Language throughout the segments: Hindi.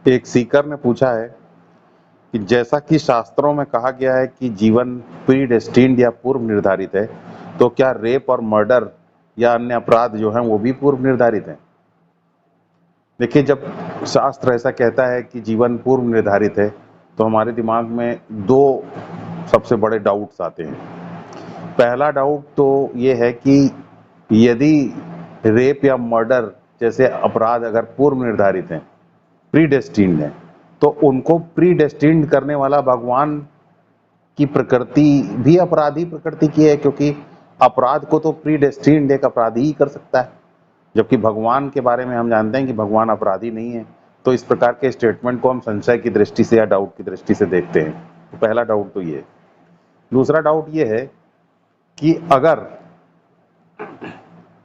एक सीकर ने पूछा है कि जैसा कि शास्त्रों में कहा गया है कि जीवन प्री डेस्टिन्ड या पूर्व निर्धारित है, तो क्या रेप और मर्डर या अन्य अपराध जो हैं वो भी पूर्व निर्धारित हैं? देखिए, जब शास्त्र ऐसा कहता है कि जीवन पूर्व निर्धारित है, तो हमारे दिमाग में दो सबसे बड़े डाउट्स आते हैं। पहला डाउट तो ये है कि यदि रेप या मर्डर जैसे अपराध अगर पूर्व निर्धारित हैं, प्री डेस्टिन्ड हैं, तो उनको प्री डेस्टिन्ड करने वाला भगवान की प्रकृति भी अपराधी प्रकृति की है, क्योंकि अपराध को तो प्री डेस्टिन्ड एक अपराधी ही कर सकता है, जबकि भगवान के बारे में हम जानते हैं कि भगवान अपराधी नहीं है। तो इस प्रकार के स्टेटमेंट को हम संशय की दृष्टि से या डाउट की दृष्टि से देखते हैं। तो पहला डाउट तो ये है। दूसरा डाउट ये है कि अगर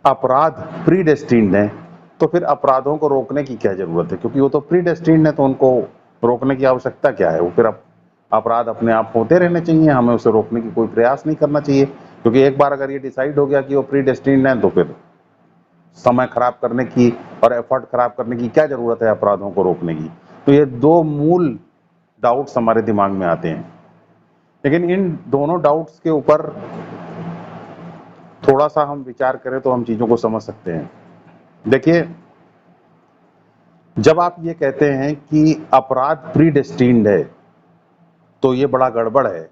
अपराध प्री डेस्टिन्ड है, तो फिर अपराधों को रोकने की क्या जरूरत है, क्योंकि वो तो प्री डेस्टिन्ड है, तो उनको रोकने की आवश्यकता क्या है? वो फिर अपराध अपने आप होते रहने चाहिए, हमें उसे रोकने की कोई प्रयास नहीं करना चाहिए, क्योंकि एक बार अगर ये डिसाइड हो गया कि वो प्री डेस्टिन्ड है, तो फिर समय खराब करने की और एफर्ट खराब करने की क्या जरूरत है अपराधों को रोकने की? तो ये दो मूल डाउट्स हमारे दिमाग में आते हैं। लेकिन इन दोनों डाउट्स के ऊपर थोड़ा सा हम विचार करें तो हम चीजों को समझ सकते हैं। देखिए, जब आप ये कहते हैं कि अपराध प्री डेस्टिन्ड है, तो ये बड़ा गड़बड़ है।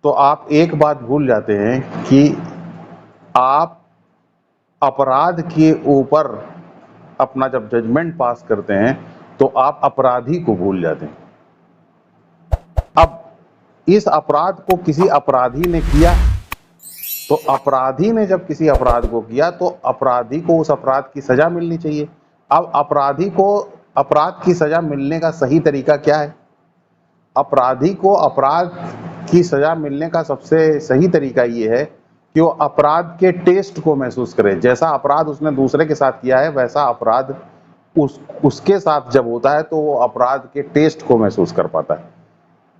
तो आप एक बात भूल जाते हैं कि आप अपराध के ऊपर अपना जब जजमेंट पास करते हैं, तो आप अपराधी को भूल जाते हैं। अब इस अपराध को किसी अपराधी ने किया, तो अपराधी ने जब किसी अपराध को किया, तो अपराधी को उस अपराध की सजा मिलनी चाहिए। अब अपराधी को अपराध की सजा मिलने का सही तरीका क्या है? अपराधी को अपराध की सजा मिलने का सबसे सही तरीका ये है कि वो अपराध के टेस्ट को महसूस करे। जैसा अपराध उसने दूसरे के साथ किया है, वैसा अपराध उसके साथ जब होता है, तो वो अपराध के टेस्ट को महसूस कर पाता है।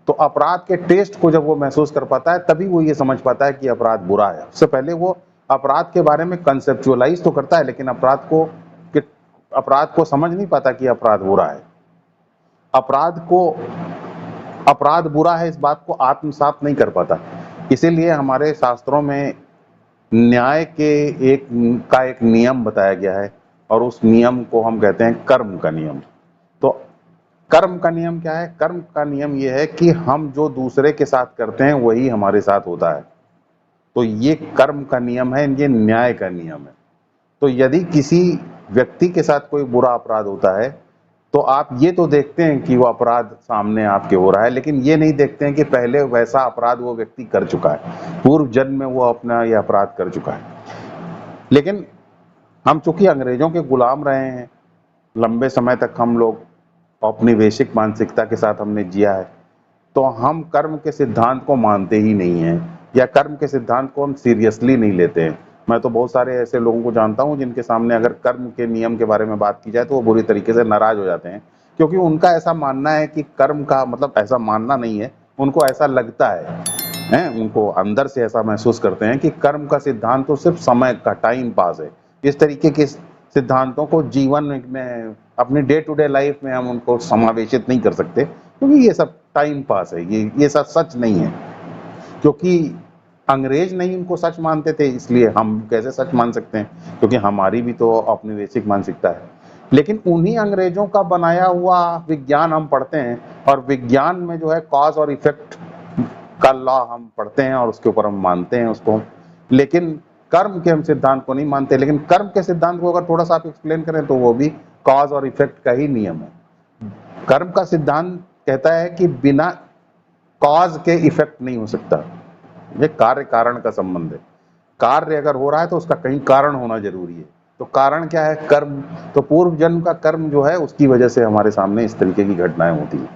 तो अपराध के टेस्ट को जब वो महसूस कर पाता है, तभी वो ये समझ पाता है कि अपराध बुरा है। उससे पहले वो अपराध के बारे में कंसेप्चुअलाइज तो करता है, लेकिन अपराध को समझ नहीं पाता कि अपराध बुरा है। अपराध बुरा है, इस बात को आत्मसात नहीं कर पाता। इसीलिए हमारे शास्त्रों में न्याय के एक नियम बताया गया है, और उस नियम को हम कहते हैं कर्म का नियम। तो कर्म का नियम क्या है? कर्म का नियम ये है कि हम जो दूसरे के साथ करते हैं वही हमारे साथ होता है। तो ये कर्म का नियम है, ये न्याय का नियम है। तो यदि किसी व्यक्ति के साथ कोई बुरा अपराध होता है, तो आप ये तो देखते हैं कि वो अपराध सामने आपके हो रहा है, लेकिन ये नहीं देखते हैं कि पहले वैसा अपराध वो व्यक्ति कर चुका है, पूर्व जन्म में वो अपना ये अपराध कर चुका है। लेकिन हम चूंकि अंग्रेजों के गुलाम रहे हैं, लंबे समय तक हम लोग औपनिवेशिक मानसिकता के साथ हमने जिया है, तो हम कर्म के सिद्धांत को मानते ही नहीं हैं, या कर्म के सिद्धांत को हम सीरियसली नहीं लेते हैं। मैं तो बहुत सारे ऐसे लोगों को जानता हूं जिनके सामने अगर कर्म के नियम के बारे में बात की जाए, तो वो बुरी तरीके से नाराज हो जाते हैं, क्योंकि उनका ऐसा मानना है कि कर्म का मतलब, ऐसा मानना नहीं है, उनको ऐसा लगता है, उनको अंदर से ऐसा महसूस करते हैं कि कर्म का सिद्धांत तो सिर्फ समय का टाइम पास है। इस तरीके के सिद्धांतों को जीवन में, अपनी डे टू डे लाइफ में हम उनको समावेशित नहीं कर सकते, क्योंकि ये सब टाइम पास है, ये सब सच नहीं है। क्योंकि अंग्रेज नहीं उनको सच मानते थे, इसलिए हम कैसे सच मान सकते हैं? क्योंकि हमारी भी तो औपनिवेशिक मानसिकता है। लेकिन उन्हीं अंग्रेजों का बनाया हुआ विज्ञान हम पढ़ते हैं, और विज्ञान में जो है कॉज और इफेक्ट का लॉ हम पढ़ते हैं, और उसके ऊपर हम मानते हैं उसको। लेकिन कर्म के हम सिद्धांत को नहीं मानते। लेकिन कर्म के सिद्धांत को अगर थोड़ा सा आप एक्सप्लेन करें, तो वो भी कॉज और इफेक्ट का ही नियम है। कर्म का सिद्धांत कहता है कि बिना कॉज के इफेक्ट नहीं हो सकता। ये कार्य कारण का संबंध है। कार्य अगर हो रहा है तो उसका कहीं कारण होना जरूरी है। तो कारण क्या है? कर्म। तो पूर्व जन्म का कर्म जो है, उसकी वजह से हमारे सामने इस तरीके की घटनाएं होती हैं।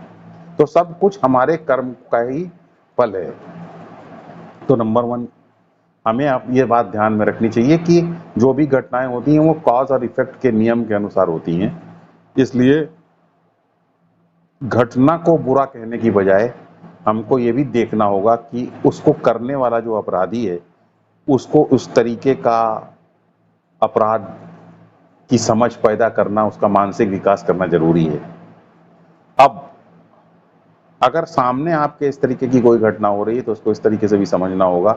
तो सब कुछ हमारे कर्म का ही फल है। तो नंबर वन, हमें आप ये बात ध्यान में रखनी चाहिए कि जो भी घटनाएं होती हैं वो कॉज और इफेक्ट के नियम के अनुसार होती हैं। इसलिए घटना को बुरा कहने की बजाय हमको ये भी देखना होगा कि उसको करने वाला जो अपराधी है, उसको उस तरीके का अपराध की समझ पैदा करना, उसका मानसिक विकास करना जरूरी है। अब अगर सामने आपके इस तरीके की कोई घटना हो रही है तो उसको इस तरीके से भी समझना होगा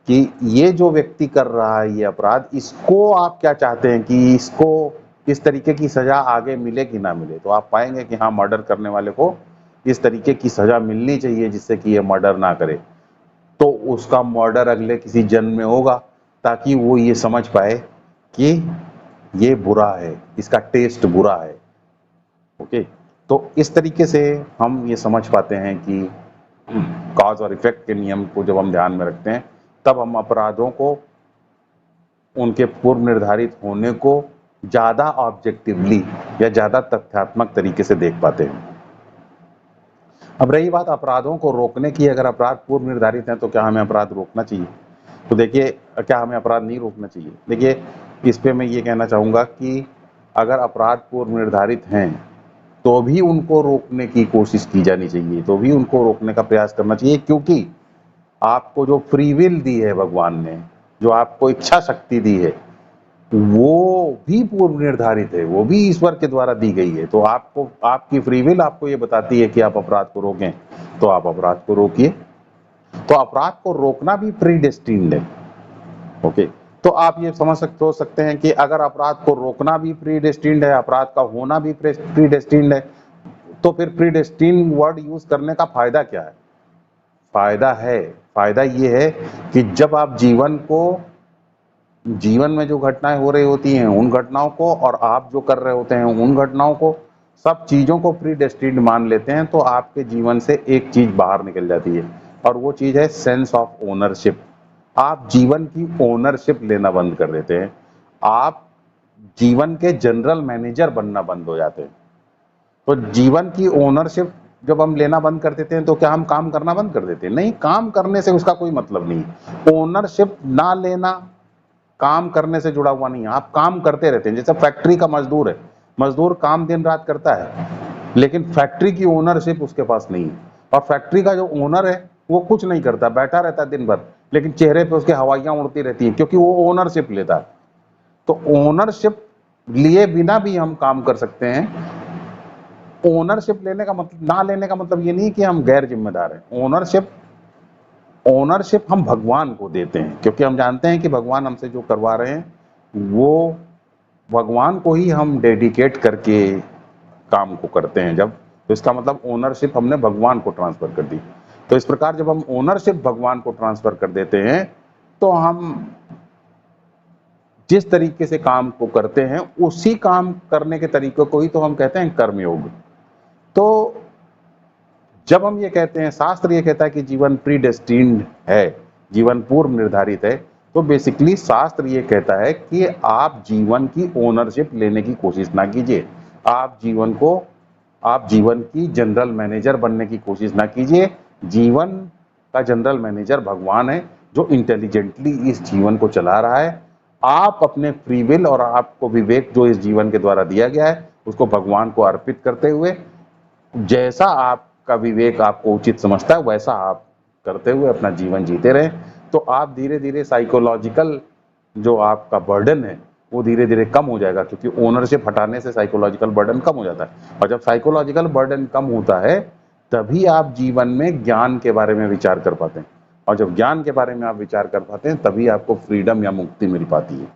कि ये जो व्यक्ति कर रहा है ये अपराध, इसको आप क्या चाहते हैं कि इसको इस तरीके की सजा आगे मिले कि ना मिले। तो आप पाएंगे कि हाँ, मर्डर करने वाले को इस तरीके की सजा मिलनी चाहिए जिससे कि ये मर्डर ना करे, तो उसका मर्डर अगले किसी जन्म में होगा, ताकि वो ये समझ पाए कि ये बुरा है, इसका टेस्ट बुरा है। ओके, तो इस तरीके से हम ये समझ पाते हैं कि कॉज और इफेक्ट के नियम को जब हम ध्यान में रखते हैं, तब हम अपराधों को उनके पूर्व निर्धारित होने को ज़्यादा ऑब्जेक्टिवली या ज़्यादा तथ्यात्मक तरीके से देख पाते हैं। अब रही बात अपराधों को रोकने की, अगर अपराध पूर्व निर्धारित हैं तो क्या हमें अपराध रोकना चाहिए? तो देखिए, क्या हमें अपराध नहीं रोकना चाहिए? देखिए, इस पे मैं ये कहना चाहूँगा कि अगर अपराध पूर्व निर्धारित हैं तो भी उनको रोकने की कोशिश की जानी चाहिए, तो भी उनको रोकने का प्रयास करना चाहिए, क्योंकि आपको जो फ्री विल दी है भगवान ने, जो आपको इच्छा शक्ति दी है, वो भी पूर्व निर्धारित है, वो भी ईश्वर के द्वारा दी गई है। तो आपको, आपकी फ्री विल आपको ये बताती है कि आप अपराध को रोकें, तो आप अपराध को रोकिए। तो अपराध को रोकना भी प्रीडेस्टिन्ड है। ओके, तो आप ये समझ सकते हैं कि अगर अपराध को रोकना भी प्रीडेस्टिन्ड है, अपराध का होना भी प्रीडेस्टिन्ड है, तो फिर प्रीडेस्टिन्ड वर्ड यूज करने का फायदा क्या है? फायदा ये है कि जब आप जीवन में जो घटनाएं हो रही होती हैं उन घटनाओं को, और आप जो कर रहे होते हैं उन घटनाओं को, सब चीजों को प्रीडेस्टिन्ड मान लेते हैं, तो आपके जीवन से एक चीज बाहर निकल जाती है, और वो चीज है सेंस ऑफ ओनरशिप। आप जीवन की ओनरशिप लेना बंद कर देते हैं, आप जीवन के जनरल मैनेजर बनना बंद हो जाते हैं। तो जीवन की ओनरशिप जब हम लेना बंद कर देते हैं तो क्या हम काम करना बंद कर देते हैं? नहीं, काम करने से उसका कोई मतलब नहीं। ओनरशिप ना लेना काम करने से जुड़ा हुआ नहीं है, आप काम करते रहते हैं। जैसे फैक्ट्री का मजदूर है, मजदूर काम दिन रात करता है, लेकिन फैक्ट्री की ओनरशिप उसके पास नहीं है। और फैक्ट्री का जो ओनर है वो कुछ नहीं करता, बैठा रहता है दिन भर, लेकिन चेहरे पे उसके हवाइयां उड़ती रहती हैं, क्योंकि वो ओनरशिप लेता है। तो ओनरशिप लिए बिना भी हम काम कर सकते हैं। ओनरशिप लेने का मतलब, ना लेने का मतलब ये नहीं कि हम गैर जिम्मेदार हैं। ओनरशिप हम भगवान को देते हैं, क्योंकि हम जानते हैं कि भगवान हमसे जो करवा रहे हैं वो भगवान को ही हम डेडिकेट करके काम को करते हैं जब, तो इसका मतलब ओनरशिप हमने भगवान को ट्रांसफर कर दी। तो इस प्रकार जब हम ओनरशिप भगवान को ट्रांसफर कर देते हैं, तो हम जिस तरीके से काम को करते हैं उसी काम करने के तरीके को ही तो हम कहते हैं कर्मयोग। तो जब हम ये कहते हैं, शास्त्र ये कहता है कि जीवन प्रीडेस्टिन्ड है, जीवन पूर्व निर्धारित है, तो बेसिकली शास्त्र ये कहता है कि आप जीवन की ओनरशिप लेने की कोशिश ना कीजिए। आप जीवन की जनरल मैनेजर बनने की कोशिश ना कीजिए। जीवन का जनरल मैनेजर भगवान है, जो इंटेलिजेंटली इस जीवन को चला रहा है। आप अपने फ्री विल और आपको विवेक जो इस जीवन के द्वारा दिया गया है उसको भगवान को अर्पित करते हुए, जैसा आपका विवेक आपको उचित समझता है वैसा आप करते हुए अपना जीवन जीते रहें, तो आप धीरे धीरे साइकोलॉजिकल जो आपका बर्डन है वो धीरे धीरे कम हो जाएगा, क्योंकि ओनरशिप हटाने से साइकोलॉजिकल बर्डन कम हो जाता है। और जब साइकोलॉजिकल बर्डन कम होता है तभी आप जीवन में ज्ञान के बारे में विचार कर पाते हैं, और जब ज्ञान के बारे में आप विचार कर पाते हैं तभी आपको फ्रीडम या मुक्ति मिल पाती है।